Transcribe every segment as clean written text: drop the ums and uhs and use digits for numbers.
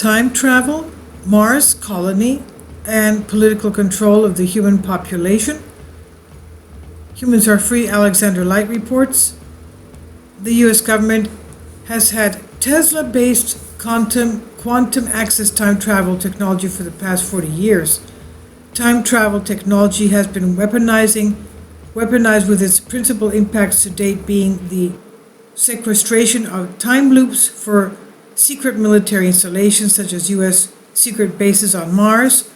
time travel, Mars colony, and political control of the human population. Humans are free, Alexander Light reports. The US government has had Tesla-based quantum access time travel technology for the past 40 years. Time travel technology has been weaponized with its principal impacts to date being the sequestration of time loops for secret military installations such as US secret bases on Mars,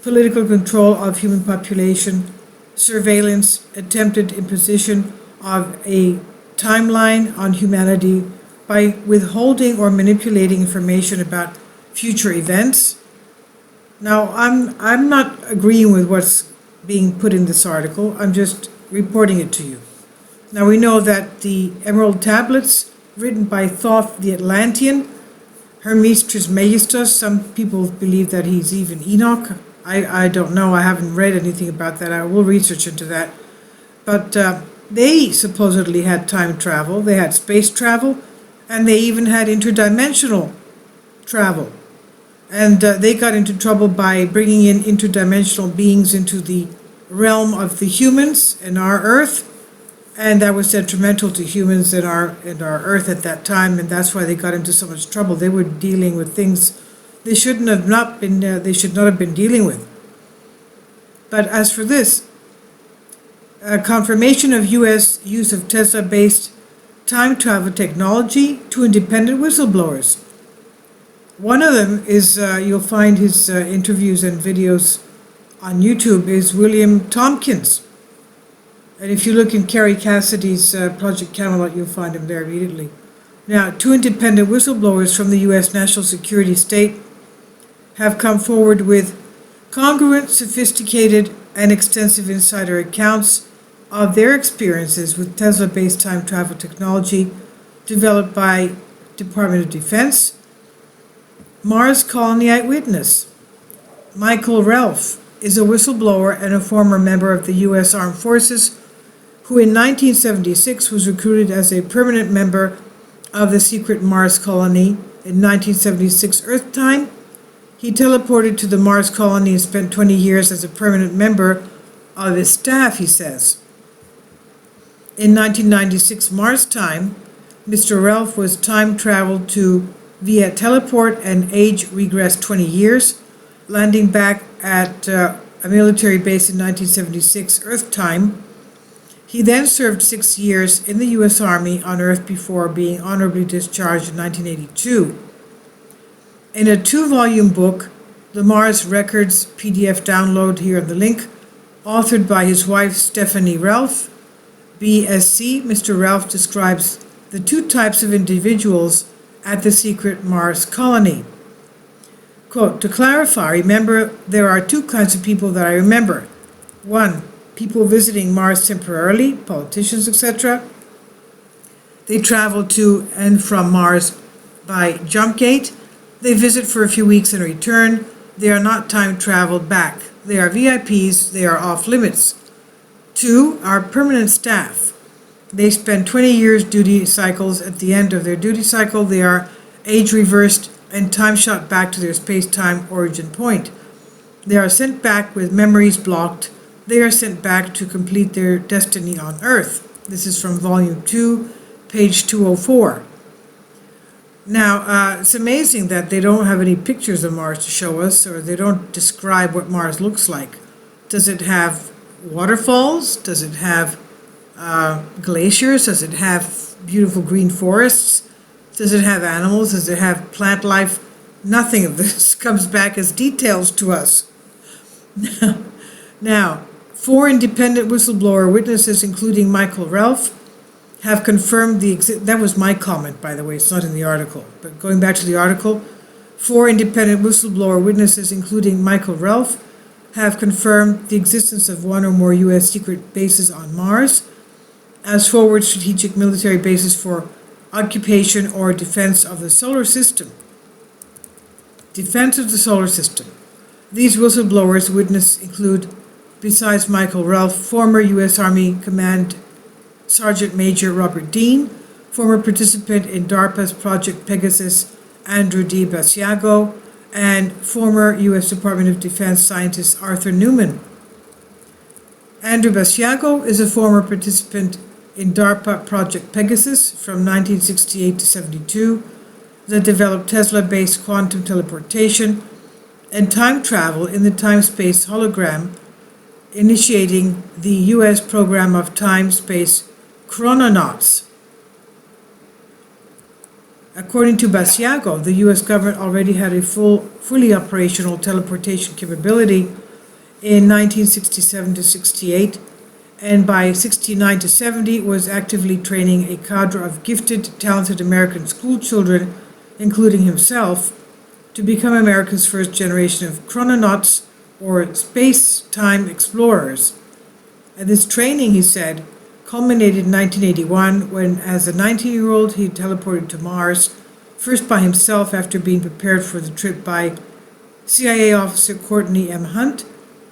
political control of human population, surveillance, attempted imposition of a timeline on humanity by withholding or manipulating information about future events. Now, I'm not agreeing with what's being put in this article. I'm just reporting it to you. Now, we know that the Emerald Tablets, written by Thoth the Atlantean, Hermes Trismegistus, some people believe that he's even Enoch. I don't know. I haven't read anything about that. I will research into that. But they supposedly had time travel. They had space travel. And they even had interdimensional travel. And they got into trouble by bringing in interdimensional beings into the realm of the humans and our Earth. And that was detrimental to humans and our Earth at that time. And that's why they got into so much trouble. They were dealing with things they should not have been dealing with. But as for this, confirmation of U.S. use of Tesla-based time travel technology to independent whistleblowers. One of them is, you'll find his interviews and videos on YouTube, is William Tompkins. And if you look in Kerry Cassidy's Project Camelot, you'll find him there immediately. Now, two independent whistleblowers from the U.S. National Security State have come forward with congruent, sophisticated, and extensive insider accounts of their experiences with Tesla-based time travel technology developed by Department of Defense. Mars Colony Eyewitness Michael Ralph is a whistleblower and a former member of the U.S. Armed Forces who in 1976 was recruited as a permanent member of the secret Mars colony in 1976 Earth time. He teleported to the Mars colony and spent 20 years as a permanent member of his staff, he says. In 1996 Mars time, Mr. Ralph was time traveled to via teleport and age regressed 20 years, landing back at a military base in 1976 Earth time. He then served 6 years in the U.S. Army on Earth before being honorably discharged in 1982. In a 2-volume book, the Mars Records PDF download, here in the link, authored by his wife Stephanie Ralph, BSc, Mr. Ralph describes the two types of individuals at the secret Mars colony. Quote, to clarify, remember, there are two kinds of people that I remember. One, people visiting Mars temporarily, politicians, etc. They travel to and from Mars by jump gate. They visit for a few weeks and return. They are not time traveled back. They are VIPs. They are off limits. Two, our permanent staff. They spend 20 years duty cycles. At the end of their duty cycle, they are age reversed and time shot back to their space-time origin point. They are sent back with memories blocked. They are sent back to complete their destiny on Earth. This is from Volume 2, page 204. Now, it's amazing that they don't have any pictures of Mars to show us, or they don't describe what Mars looks like. Does it have waterfalls? Does it have glaciers? Does it have beautiful green forests? Does it have animals? Does it have plant life? Nothing of this comes back as details to us. Now, 4 independent whistleblower witnesses, including Michael Ralph, have confirmed that was my comment, by the way, it's not in the article, but going back to the article, 4 independent whistleblower witnesses, including Michael Ralph, have confirmed the existence of one or more U.S. secret bases on Mars as forward strategic military bases for occupation or defense of the solar system. Defense of the solar system. These whistleblowers witness include, besides Michael Ralph, former U.S. Army Command Sergeant Major Robert Dean, former participant in DARPA's Project Pegasus Andrew D. Basiago, and former U.S. Department of Defense scientist Arthur Newman. Andrew Basiago is a former participant in DARPA Project Pegasus from 1968 to 72 that developed Tesla-based quantum teleportation and time travel in the time-space hologram, initiating the U.S. program of time-space Chrononauts. According to Basiago, the U.S. government already had a fully operational teleportation capability in 1967 to 68, and by 69 to 70 was actively training a cadre of gifted, talented American school children, including himself, to become America's first generation of chrononauts, or space-time explorers. And this training, he said, culminated in 1981 when, as a 19-year-old, he teleported to Mars, first by himself after being prepared for the trip by CIA officer Courtney M. Hunt,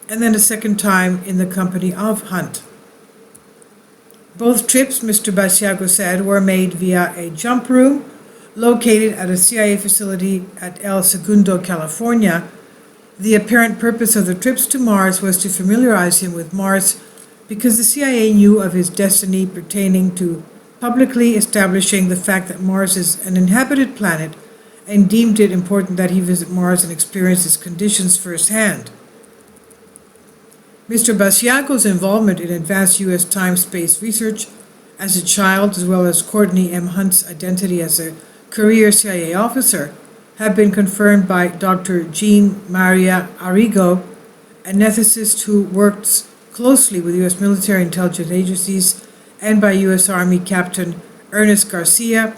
and then a second time in the company of Hunt. Both trips, Mr. Basiago said, were made via a jump room located at a CIA facility at El Segundo, California. The apparent purpose of the trips to Mars was to familiarize him with Mars because the CIA knew of his destiny pertaining to publicly establishing the fact that Mars is an inhabited planet and deemed it important that he visit Mars and experience its conditions firsthand. Mr. Basiago's involvement in advanced U.S. time-space research as a child, as well as Courtney M. Hunt's identity as a career CIA officer, have been confirmed by Dr. Jean Maria Arrigo, an ethicist who works closely with U.S. military intelligence agencies, and by U.S. Army Captain Ernest Garcia,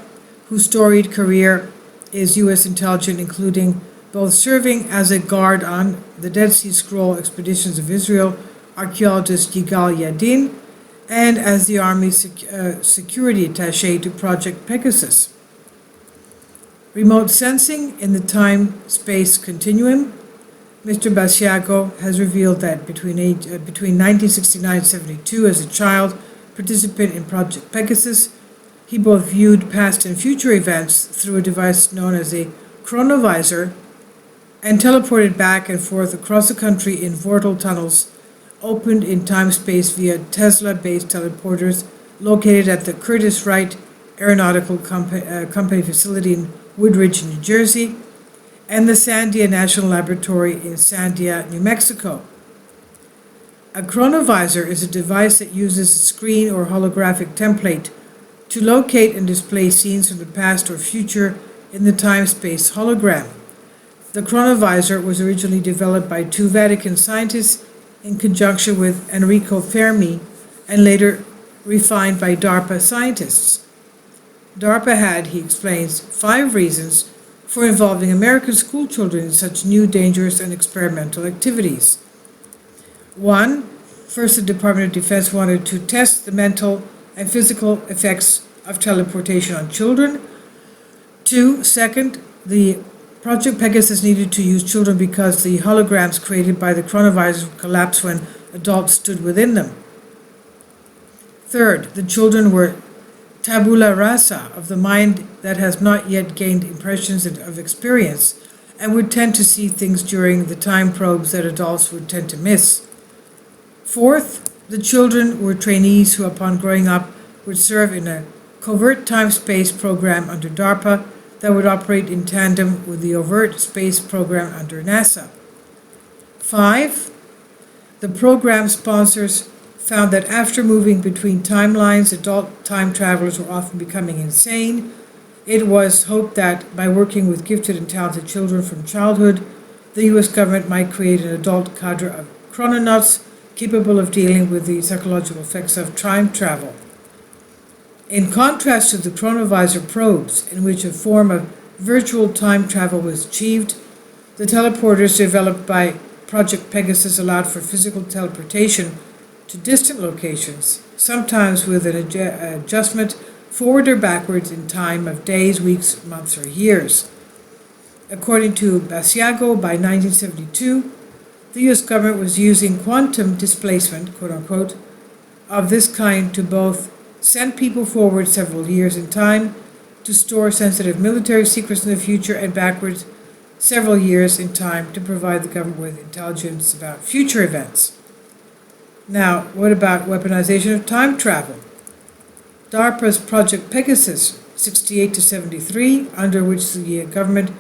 whose storied career is U.S. intelligence, including both serving as a guard on the Dead Sea Scroll expeditions of Israel, archaeologist Yigal Yadin, and as the Army security attaché to Project Pegasus. Remote sensing in the time-space continuum. Mr. Basiago has revealed that between 1969 and 72, as a child participant in Project Pegasus, he both viewed past and future events through a device known as a Chronovisor and teleported back and forth across the country in vortal tunnels opened in time-space via Tesla-based teleporters located at the Curtiss Wright Aeronautical Company facility in Woodridge, New Jersey, and the Sandia National Laboratory in Sandia, New Mexico. A chronovisor is a device that uses a screen or holographic template to locate and display scenes from the past or future in the time-space hologram. The chronovisor was originally developed by two Vatican scientists in conjunction with Enrico Fermi and later refined by DARPA scientists. DARPA had, he explains, 5 reasons for involving American school children in such new, dangerous, and experimental activities. 1. First, the Department of Defense wanted to test the mental and physical effects of teleportation on children. 2. Second, the Project Pegasus needed to use children because the holograms created by the chronovisor collapsed when adults stood within them. 3rd, the children were tabula rasa of the mind that has not yet gained impressions of experience and would tend to see things during the time probes that adults would tend to miss. 4th, the children were trainees who, upon growing up, would serve in a covert time-space program under DARPA that would operate in tandem with the overt space program under NASA. 5, the program sponsors found that after moving between timelines, adult time travelers were often becoming insane. It was hoped that by working with gifted and talented children from childhood, the U.S. government might create an adult cadre of chrononauts capable of dealing with the psychological effects of time travel. In contrast to the chronovisor probes, in which a form of virtual time travel was achieved, the teleporters developed by Project Pegasus allowed for physical teleportation to distant locations, sometimes with an adjustment forward or backwards in time of days, weeks, months, or years. According to Basiago, by 1972, the U.S. government was using quantum displacement, quote-unquote, of this kind to both send people forward several years in time, to store sensitive military secrets in the future, and backwards several years in time to provide the government with intelligence about future events. Now, what about weaponization of time travel? DARPA's Project Pegasus 68 to 73, under which the government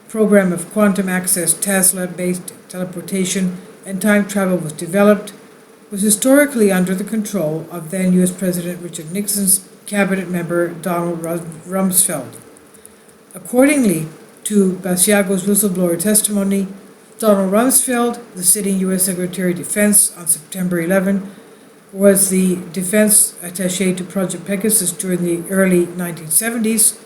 program of quantum access Tesla-based teleportation and time travel was developed, was historically under the control of then U.S. President Richard Nixon's cabinet member Donald Rumsfeld. Accordingly to Basiago's whistleblower testimony, Donald Rumsfeld, the sitting U.S. Secretary of Defense on September 11, was the defense attaché to Project Pegasus during the early 1970s,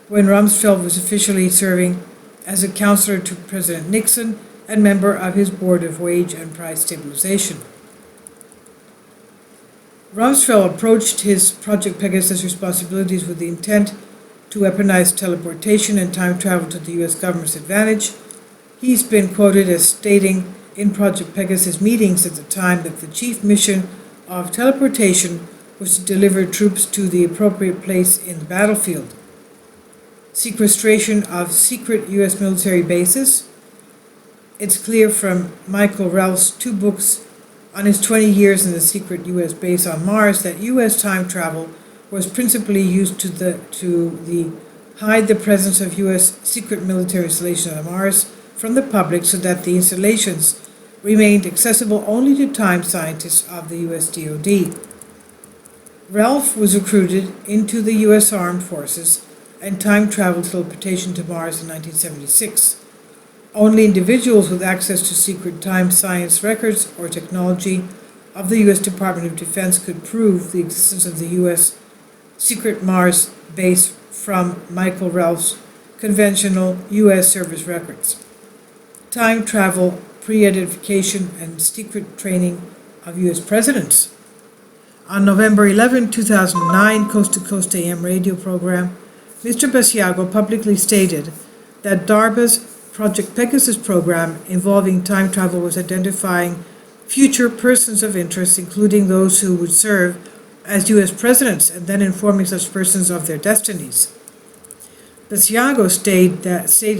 when Rumsfeld was officially serving as a counselor to President Nixon and member of his Board of Wage and Price Stabilization. Rumsfeld approached his Project Pegasus responsibilities with the intent to weaponize teleportation and time travel to the U.S. government's advantage. He's been quoted as stating in Project Pegasus meetings at the time that the chief mission of teleportation was to deliver troops to the appropriate place in the battlefield. Sequestration of secret U.S. military bases. It's clear from Michael Ralph's 2 books on his 20 years in the secret U.S. base on Mars that U.S. time travel was principally used to hide the presence of U.S. secret military installations on Mars from the public so that the installations remained accessible only to time scientists of the U.S. DoD. Ralph was recruited into the U.S. Armed Forces and time traveled teleportation to Mars in 1976. Only individuals with access to secret time science records or technology of the U.S. Department of Defense could prove the existence of the U.S. secret Mars base from Michael Ralph's conventional U.S. service records. Time travel, pre-identification, and secret training of U.S. presidents. On November 11, 2009, Coast to Coast AM radio program, Mr. Basiago publicly stated that DARPA's Project Pegasus program involving time travel was identifying future persons of interest, including those who would serve as U.S. presidents, and then informing such persons of their destinies. Basiago stated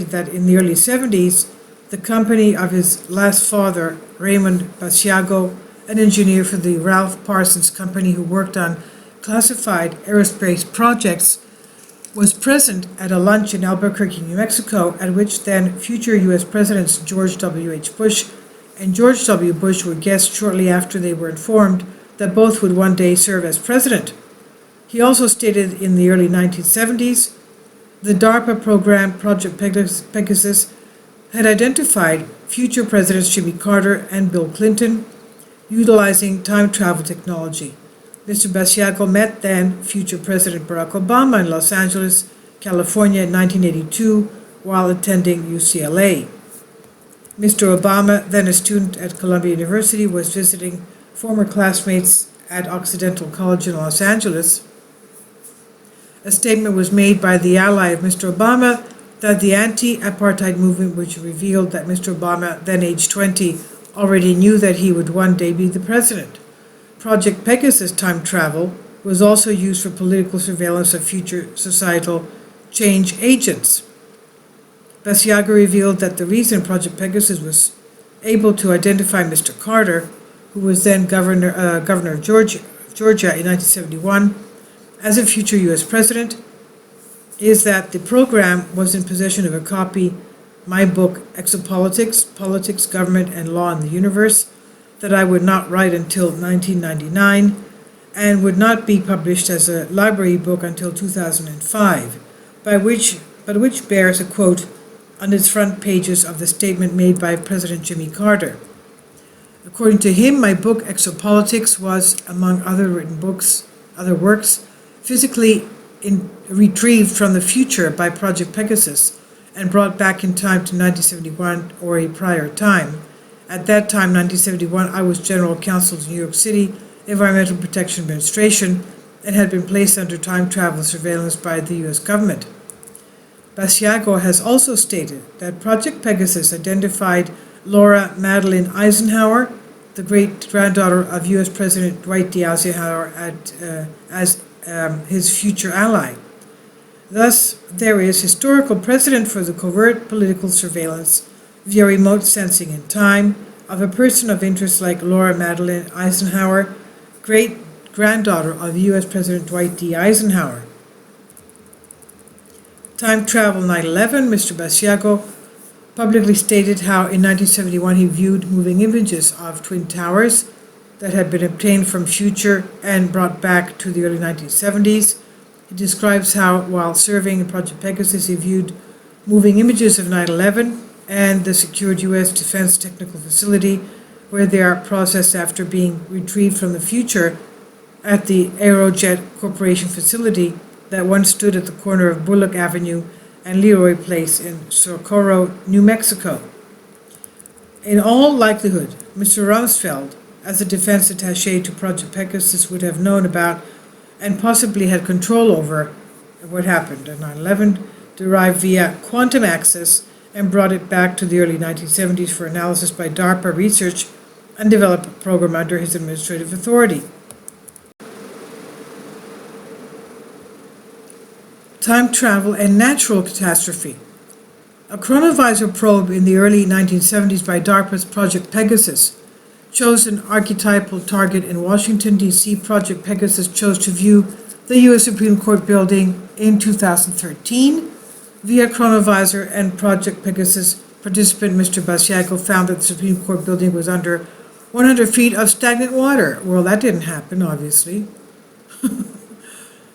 that in the early 70s, the company of his last father, Raymond Basiago, an engineer for the Ralph Parsons Company who worked on classified aerospace projects, was present at a lunch in Albuquerque, New Mexico, at which then future U.S. Presidents George W.H. Bush and George W. Bush were guests shortly after they were informed that both would one day serve as president. He also stated in the early 1970s, the DARPA program, Project Pegasus, had identified future Presidents Jimmy Carter and Bill Clinton utilizing time travel technology. Mr. Basiago met then future President Barack Obama in Los Angeles, California in 1982 while attending UCLA. Mr. Obama, then a student at Columbia University, was visiting former classmates at Occidental College in Los Angeles. A statement was made by the ally of Mr. Obama that the anti-apartheid movement, which revealed that Mr. Obama, then age 20, already knew that he would one day be the president. Project Pegasus time travel was also used for political surveillance of future societal change agents. Basiago revealed that the reason Project Pegasus was able to identify Mr. Carter, who was then governor of Georgia in 1971, as a future U.S. president, is that the program was in possession of a copy, my book, Exopolitics, Politics, Government, and Law in the Universe, that I would not write until 1999, and would not be published as a library book until 2005, but which bears a quote on its front pages of the statement made by President Jimmy Carter. According to him, my book, Exopolitics, was, among other works, physically retrieved from the future by Project Pegasus and brought back in time to 1971 or a prior time. At that time, 1971, I was General Counsel to New York City Environmental Protection Administration and had been placed under time travel surveillance by the U.S. government. Basiago has also stated that Project Pegasus identified Laura Madeline Eisenhower, the great-granddaughter of U.S. President Dwight D. Eisenhower, as his future ally. Thus, there is historical precedent for the covert political surveillance via remote sensing in time of a person of interest like Laura Madeline Eisenhower, great-granddaughter of U.S. President Dwight D. Eisenhower. Time travel 9/11, Mr. Basiago publicly stated how in 1971 he viewed moving images of Twin Towers that had been obtained from future and brought back to the early 1970s. He describes how, while serving in Project Pegasus, he viewed moving images of 9/11 and the secured U.S. Defense Technical Facility, where they are processed after being retrieved from the future at the Aerojet Corporation facility that once stood at the corner of Bullock Avenue and Leroy Place in Socorro, New Mexico. In all likelihood, Mr. Rumsfeld, as a defense attaché to Project Pegasus, would have known about and possibly had control over what happened at 9/11, derived via quantum access, and brought it back to the early 1970s for analysis by DARPA research and develop a program under his administrative authority. Time travel and natural catastrophe. A Chronovisor probe in the early 1970s by DARPA's Project Pegasus chose an archetypal target in Washington, D.C. Project Pegasus chose to view the U.S. Supreme Court building in 2013 via Chronovisor, and Project Pegasus participant Mr. Basiago found that the Supreme Court building was under 100 feet of stagnant water. Well, that didn't happen, obviously.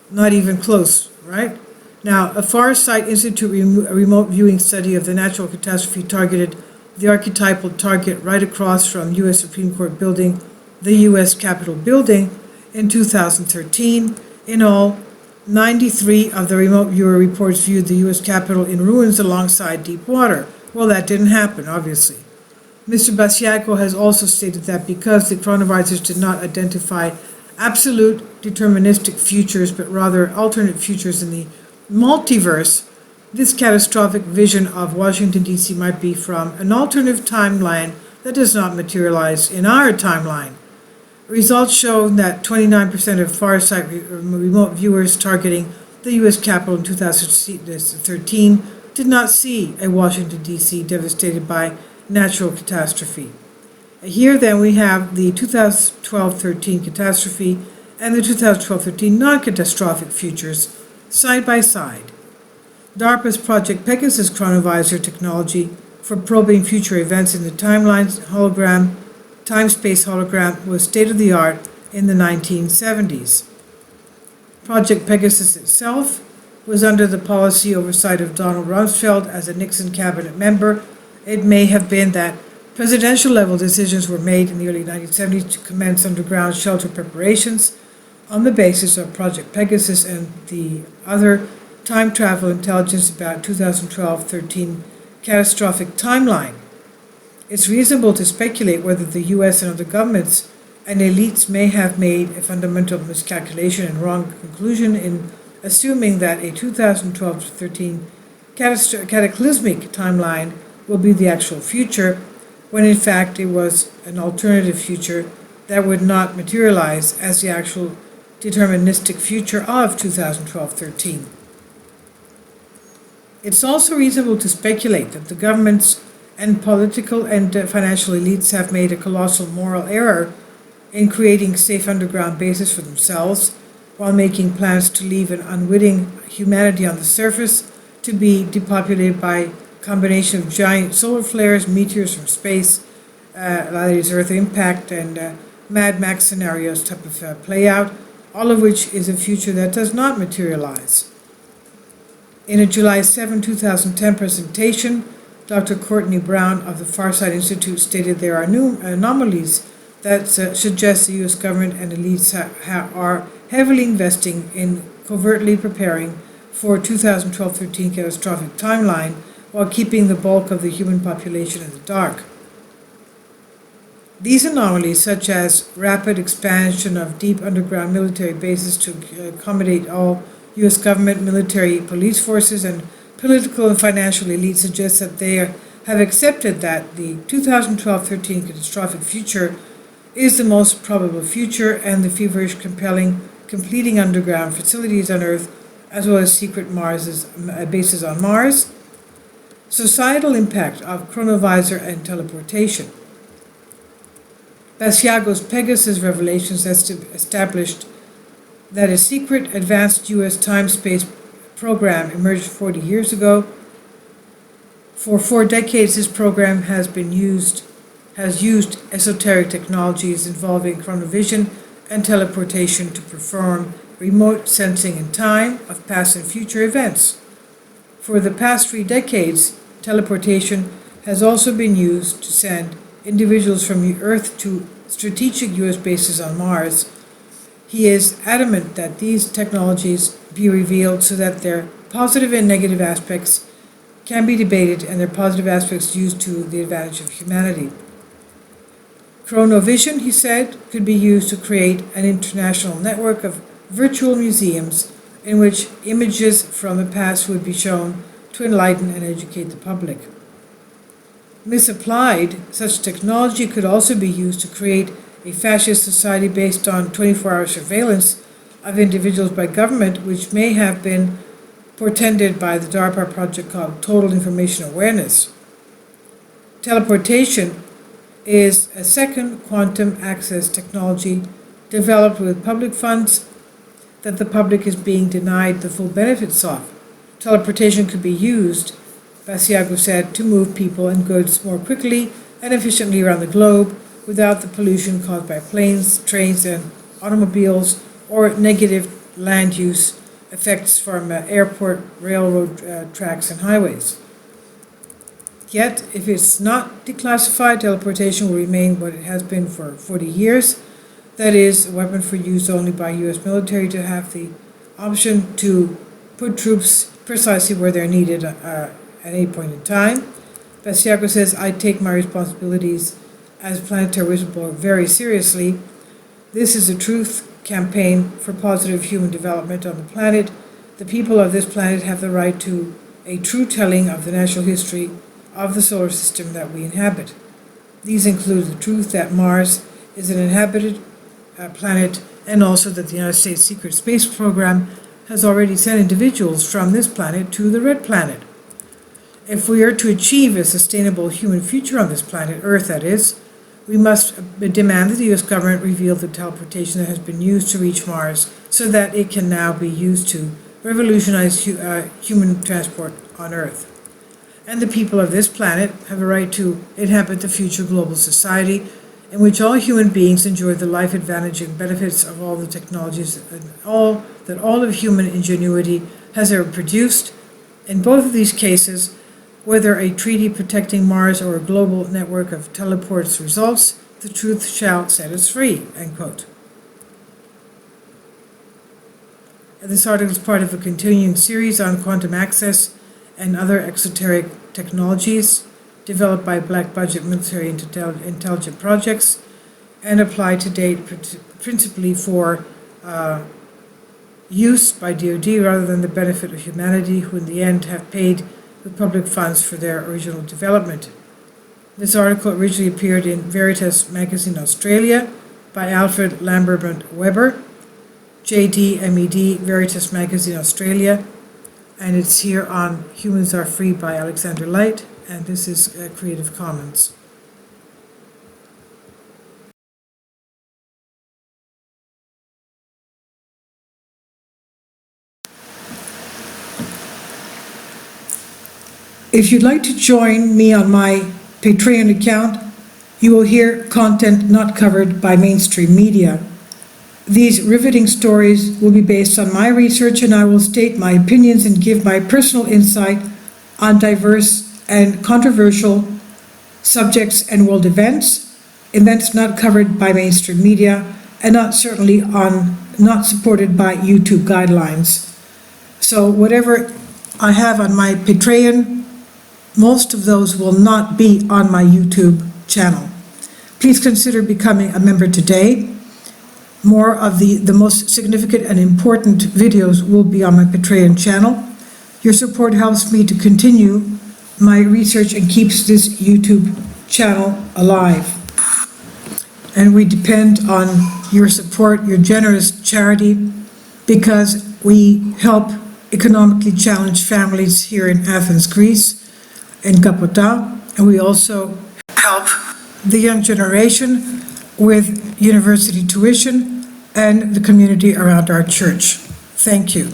Not even close, right? Now, a Farsight Institute remote viewing study of the natural catastrophe targeted the archetypal target right across from U.S. Supreme Court building, the U.S. Capitol building, in 2013. In all, 93 of the remote viewer reports viewed the U.S. Capitol in ruins alongside deep water. Well, that didn't happen, obviously. Mr. Basiago has also stated that because the chronovisors did not identify absolute deterministic futures, but rather alternate futures in the multiverse, this catastrophic vision of Washington, D.C. might be from an alternative timeline that does not materialize in our timeline. Results show that 29% of Farsight remote viewers targeting the U.S. Capitol in 2013 did not see a Washington, D.C. devastated by natural catastrophe. Here, then, we have the 2012-13 catastrophe and the 2012-13 non-catastrophic futures side by side. DARPA's Project Pegasus chronovisor technology for probing future events in the time-space hologram was state-of-the-art in the 1970s. Project Pegasus itself was under the policy oversight of Donald Rumsfeld as a Nixon cabinet member. It may have been that presidential-level decisions were made in the early 1970s to commence underground shelter preparations on the basis of Project Pegasus and the other time travel intelligence about 2012-13 catastrophic timeline. It's reasonable to speculate whether the U.S. and other governments and elites may have made a fundamental miscalculation and wrong conclusion in assuming that a 2012-13 cataclysmic timeline will be the actual future, when in fact it was an alternative future that would not materialize as the actual deterministic future of 2012-13. It's also reasonable to speculate that the governments and political and financial elites have made a colossal moral error in creating safe underground bases for themselves while making plans to leave an unwitting humanity on the surface to be depopulated by a combination of giant solar flares, meteors from space, that is Earth impact, and Mad Max scenarios type of play out, all of which is a future that does not materialize. In a July 7, 2010 presentation, Dr. Courtney Brown of the Farsight Institute stated there are new anomalies that suggest the U.S. government and elites are heavily investing in covertly preparing for 2012-13 catastrophic timeline while keeping the bulk of the human population in the dark. These anomalies, such as rapid expansion of deep underground military bases to accommodate all U.S. government, military, police forces, and political and financial elites, suggest that they have accepted that the 2012-13 catastrophic future is the most probable future, and the feverish completing underground facilities on Earth as well as secret bases on Mars. Societal impact of Chronovisor and teleportation. Basiago's Pegasus revelations established that a secret advanced U.S. time-space program emerged 40 years ago. For 4 decades, this program has used esoteric technologies involving chronovision and teleportation to perform remote sensing in time of past and future events. For the past 3 decades, teleportation has also been used to send individuals from Earth to strategic U.S. bases on Mars. He is adamant that these technologies be revealed so that their positive and negative aspects can be debated and their positive aspects used to the advantage of humanity. Chronovision, he said, could be used to create an international network of virtual museums in which images from the past would be shown to enlighten and educate the public. Misapplied, such technology could also be used to create a fascist society based on 24-hour surveillance of individuals by government, which may have been portended by the DARPA project called Total Information Awareness. Teleportation is a second quantum access technology developed with public funds that the public is being denied the full benefits of. Teleportation could be used, Basiago said, to move people and goods more quickly and efficiently around the globe without the pollution caused by planes, trains, and automobiles, or negative land use effects from airport, railroad tracks, and highways. Yet, if it's not declassified, teleportation will remain what it has been for 40 years. That is, a weapon for use only by U.S. military to have the option to put troops precisely where they're needed at any point in time. Basiago says, I take my responsibilities as planetary whistleblower very seriously. This is a truth campaign for positive human development on the planet. The people of this planet have the right to a true telling of the natural history of the solar system that we inhabit. These include the truth that Mars is an inhabited planet, and also that the United States secret space program has already sent individuals from this planet to the red planet. If we are to achieve a sustainable human future on this planet, Earth that is, we must demand that the U.S. government reveal the teleportation that has been used to reach Mars so that it can now be used to revolutionize human transport on Earth. And the people of this planet have a right to inhabit the future global society in which all human beings enjoy the life advantage and benefits of all the technologies and all of human ingenuity has ever produced. In both of these cases, whether a treaty protecting Mars or a global network of teleports results, the truth shall set us free, end quote. And this article is part of a continuing series on quantum access and other exoteric technologies developed by black budget military intelligence projects and applied to date principally for use by DoD rather than the benefit of humanity, who in the end have paid with public funds for their original development. This article originally appeared in Veritas Magazine Australia by Alfred Lambermont Weber, JD MED Veritas Magazine Australia, and it's here on Humans Are Free by Alexander Light, and this is Creative Commons. If you'd like to join me on my Patreon account, you will hear content not covered by mainstream media. These riveting stories will be based on my research, and I will state my opinions and give my personal insight on diverse and controversial subjects and world events not covered by mainstream media, and not supported by YouTube guidelines. So whatever I have on my Patreon, most of those will not be on my YouTube channel. Please consider becoming a member today. More of the most significant and important videos will be on my Patreon channel. Your support helps me to continue my research and keeps this YouTube channel alive. And we depend on your support, your generous charity, because we help economically challenged families here in Athens, Greece, in Kapota, and we also help the young generation with university tuition and the community around our church. Thank you.